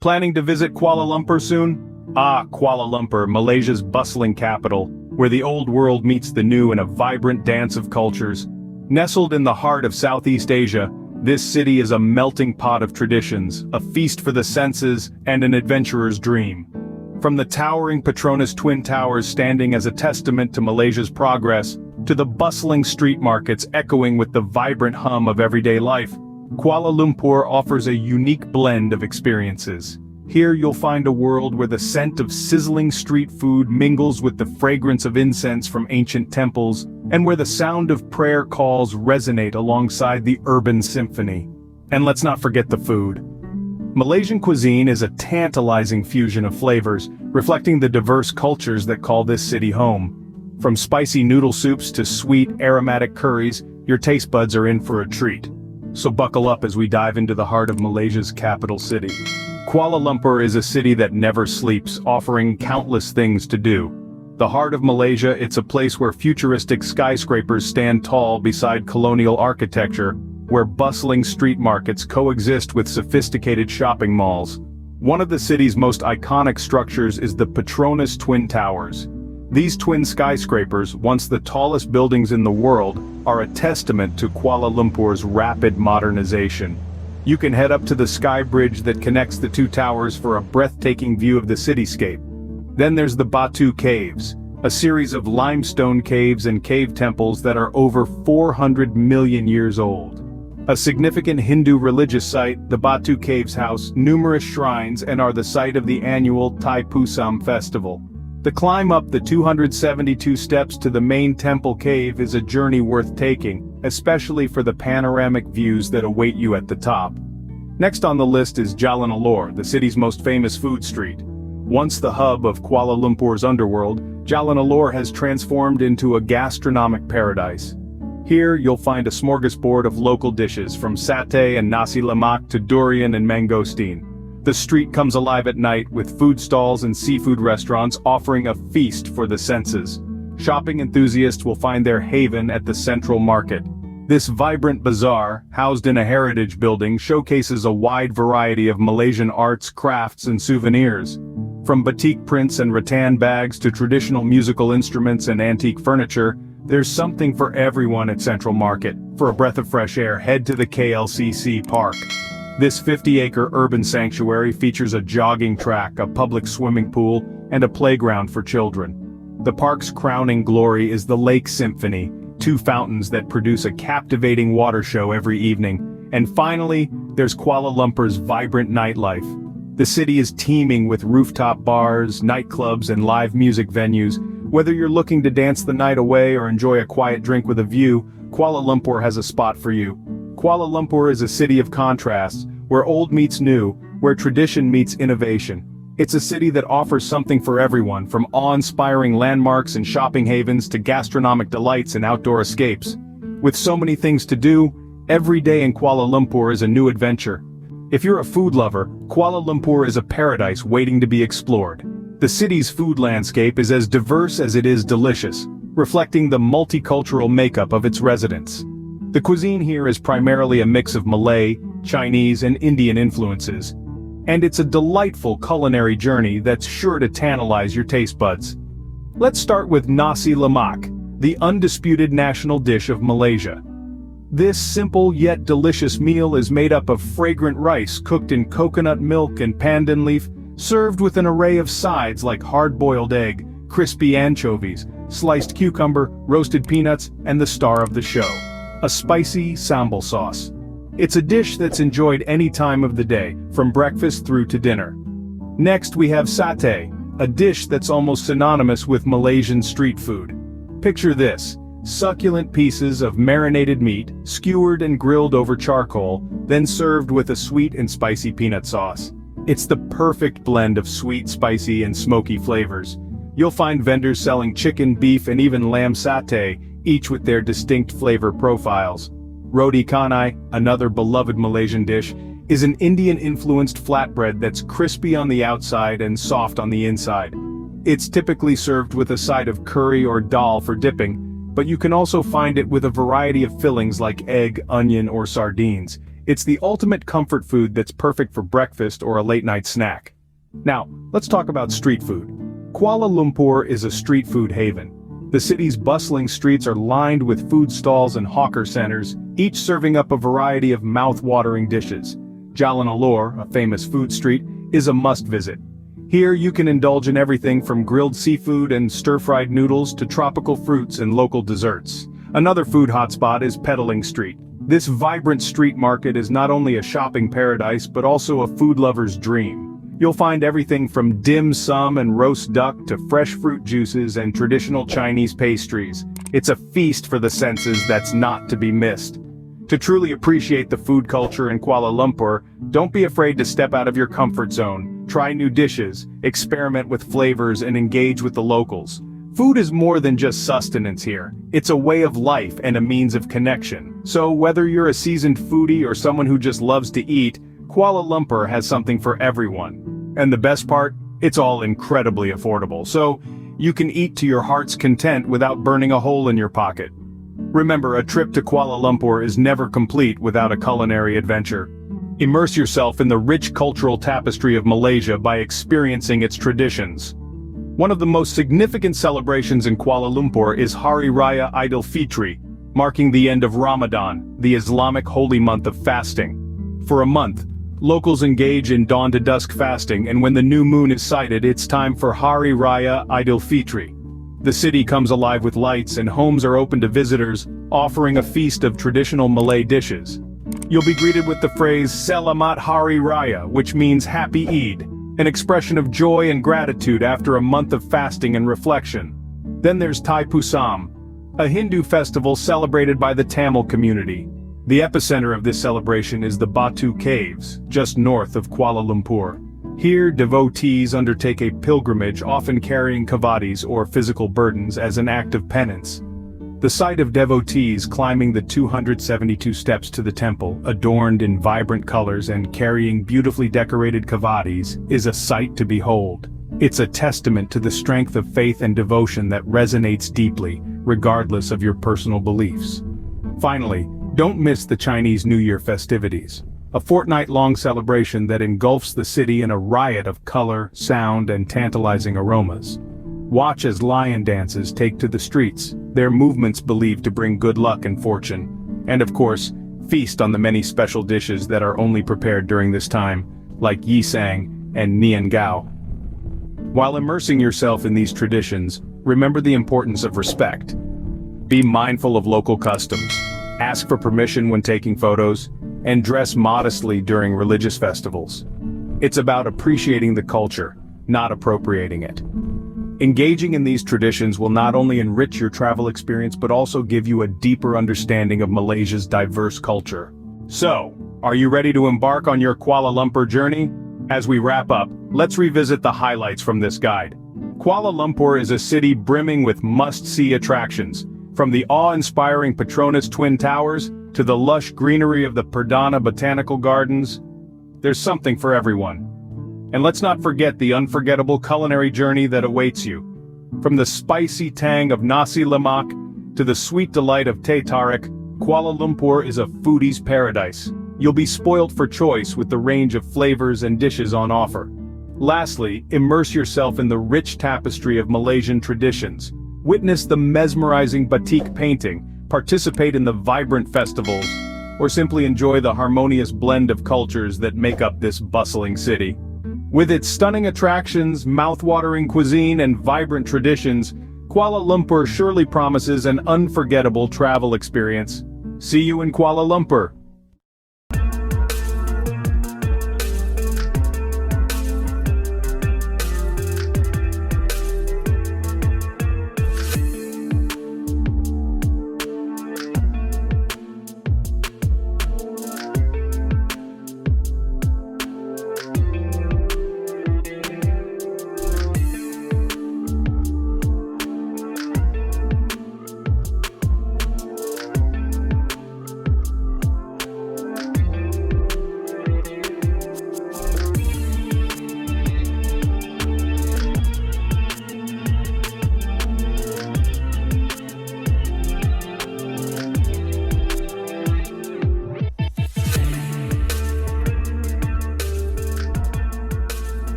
Planning to visit Kuala Lumpur soon? Ah, Kuala Lumpur, Malaysia's bustling capital, where the old world meets the new in a vibrant dance of cultures. Nestled in the heart of Southeast Asia, this city is a melting pot of traditions, a feast for the senses, and an adventurer's dream. From the towering Petronas Twin Towers standing as a testament to Malaysia's progress, to the bustling street markets echoing with the vibrant hum of everyday life, Kuala Lumpur offers a unique blend of experiences. Here you'll find a world where the scent of sizzling street food mingles with the fragrance of incense from ancient temples, and where the sound of prayer calls resonate alongside the urban symphony. And let's not forget the food. Malaysian cuisine is a tantalizing fusion of flavors, reflecting the diverse cultures that call this city home. From spicy noodle soups to sweet, aromatic curries, your taste buds are in for a treat. So buckle up as we dive into the heart of Malaysia's capital city. Kuala Lumpur is a city that never sleeps, offering countless things to do. The heart of Malaysia, it's a place where futuristic skyscrapers stand tall beside colonial architecture, where bustling street markets coexist with sophisticated shopping malls. One of the city's most iconic structures is the Petronas Twin Towers. These twin skyscrapers, once the tallest buildings in the world, are a testament to Kuala Lumpur's rapid modernization. You can head up to the sky bridge that connects the two towers for a breathtaking view of the cityscape. Then there's the Batu Caves, a series of limestone caves and cave temples that are over 400 million years old. A significant Hindu religious site, the Batu Caves house numerous shrines and are the site of the annual Thai Pusam festival. The climb up the 272 steps to the main temple cave is a journey worth taking, especially for the panoramic views that await you at the top. Next on the list is Jalan Alor, the city's most famous food street. Once the hub of Kuala Lumpur's underworld, Jalan Alor has transformed into a gastronomic paradise. Here you'll find a smorgasbord of local dishes from satay and nasi lemak to durian and mangosteen. The street comes alive at night with food stalls and seafood restaurants offering a feast for the senses. Shopping enthusiasts will find their haven at the Central Market. This vibrant bazaar, housed in a heritage building, showcases a wide variety of Malaysian arts, crafts, and souvenirs. From batik prints and rattan bags to traditional musical instruments and antique furniture, there's something for everyone at Central Market. For a breath of fresh air, head to the KLCC Park. This 50-acre urban sanctuary features a jogging track, a public swimming pool, and a playground for children. The park's crowning glory is the Lake Symphony, two fountains that produce a captivating water show every evening. And finally, there's Kuala Lumpur's vibrant nightlife. The city is teeming with rooftop bars, nightclubs, and live music venues. Whether you're looking to dance the night away or enjoy a quiet drink with a view, Kuala Lumpur has a spot for you. Kuala Lumpur is a city of contrasts, where old meets new, where tradition meets innovation. It's a city that offers something for everyone, from awe-inspiring landmarks and shopping havens to gastronomic delights and outdoor escapes. With so many things to do, every day in Kuala Lumpur is a new adventure. If you're a food lover, Kuala Lumpur is a paradise waiting to be explored. The city's food landscape is as diverse as it is delicious, reflecting the multicultural makeup of its residents. The cuisine here is primarily a mix of Malay, Chinese, and Indian influences. And it's a delightful culinary journey that's sure to tantalize your taste buds. Let's start with nasi lemak, the undisputed national dish of Malaysia. This simple yet delicious meal is made up of fragrant rice cooked in coconut milk and pandan leaf, served with an array of sides like hard-boiled egg, crispy anchovies, sliced cucumber, roasted peanuts, and the star of the show, a spicy sambal sauce. It's a dish that's enjoyed any time of the day, from breakfast through to dinner. Next we have satay, a dish that's almost synonymous with Malaysian street food. Picture this: succulent pieces of marinated meat, skewered and grilled over charcoal, then served with a sweet and spicy peanut sauce. It's the perfect blend of sweet, spicy, and smoky flavors. You'll find vendors selling chicken, beef, and even lamb satay, each with their distinct flavor profiles. Roti canai, another beloved Malaysian dish, is an Indian-influenced flatbread that's crispy on the outside and soft on the inside. It's typically served with a side of curry or dal for dipping, but you can also find it with a variety of fillings like egg, onion, or sardines. It's the ultimate comfort food that's perfect for breakfast or a late-night snack. Now, let's talk about street food. Kuala Lumpur is a street food haven. The city's bustling streets are lined with food stalls and hawker centers, each serving up a variety of mouth-watering dishes. Jalan Alor, a famous food street, is a must-visit. Here you can indulge in everything from grilled seafood and stir-fried noodles to tropical fruits and local desserts. Another food hotspot is Pedaling Street. This vibrant street market is not only a shopping paradise but also a food lover's dream. You'll find everything from dim sum and roast duck to fresh fruit juices and traditional Chinese pastries. It's a feast for the senses that's not to be missed. To truly appreciate the food culture in Kuala Lumpur, don't be afraid to step out of your comfort zone, try new dishes, experiment with flavors and engage with the locals. Food is more than just sustenance here. It's a way of life and a means of connection. So whether you're a seasoned foodie or someone who just loves to eat, Kuala Lumpur has something for everyone. And the best part? It's all incredibly affordable, so you can eat to your heart's content without burning a hole in your pocket. Remember, a trip to Kuala Lumpur is never complete without a culinary adventure. Immerse yourself in the rich cultural tapestry of Malaysia by experiencing its traditions. One of the most significant celebrations in Kuala Lumpur is Hari Raya Idul Fitri, marking the end of Ramadan, the Islamic holy month of fasting. For a month, locals engage in dawn-to-dusk fasting, and when the new moon is sighted, it's time for Hari Raya Idul Fitri. The city comes alive with lights and homes are open to visitors, offering a feast of traditional Malay dishes. You'll be greeted with the phrase Selamat Hari Raya, which means Happy Eid, an expression of joy and gratitude after a month of fasting and reflection. Then there's Thai Pusam, a Hindu festival celebrated by the Tamil community. The epicenter of this celebration is the Batu Caves, just north of Kuala Lumpur. Here, devotees undertake a pilgrimage, often carrying kavadis or physical burdens as an act of penance. The sight of devotees climbing the 272 steps to the temple, adorned in vibrant colors and carrying beautifully decorated kavadis, is a sight to behold. It's a testament to the strength of faith and devotion that resonates deeply, regardless of your personal beliefs. Finally, don't miss the Chinese New Year festivities, a fortnight-long celebration that engulfs the city in a riot of color, sound, and tantalizing aromas. Watch as lion dances take to the streets, their movements believed to bring good luck and fortune. And of course, feast on the many special dishes that are only prepared during this time, like yisang and nian gao. While immersing yourself in these traditions, remember the importance of respect. Be mindful of local customs, ask for permission when taking photos, and dress modestly during religious festivals. It's about appreciating the culture, not appropriating it. Engaging in these traditions will not only enrich your travel experience but also give you a deeper understanding of Malaysia's diverse culture. So, are you ready to embark on your Kuala Lumpur journey? As we wrap up, let's revisit the highlights from this guide. Kuala Lumpur is a city brimming with must-see attractions, from the awe-inspiring Petronas Twin Towers to the lush greenery of the Perdana Botanical Gardens. There's something for everyone. And let's not forget the unforgettable culinary journey that awaits you. From the spicy tang of nasi lemak to the sweet delight of teh tarik, Kuala Lumpur is a foodie's paradise. You'll be spoiled for choice with the range of flavors and dishes on offer. Lastly, immerse yourself in the rich tapestry of Malaysian traditions. Witness the mesmerizing batik painting, participate in the vibrant festivals, or simply enjoy the harmonious blend of cultures that make up this bustling city. With its stunning attractions, mouth-watering cuisine, and vibrant traditions, Kuala Lumpur surely promises an unforgettable travel experience. See you in Kuala Lumpur.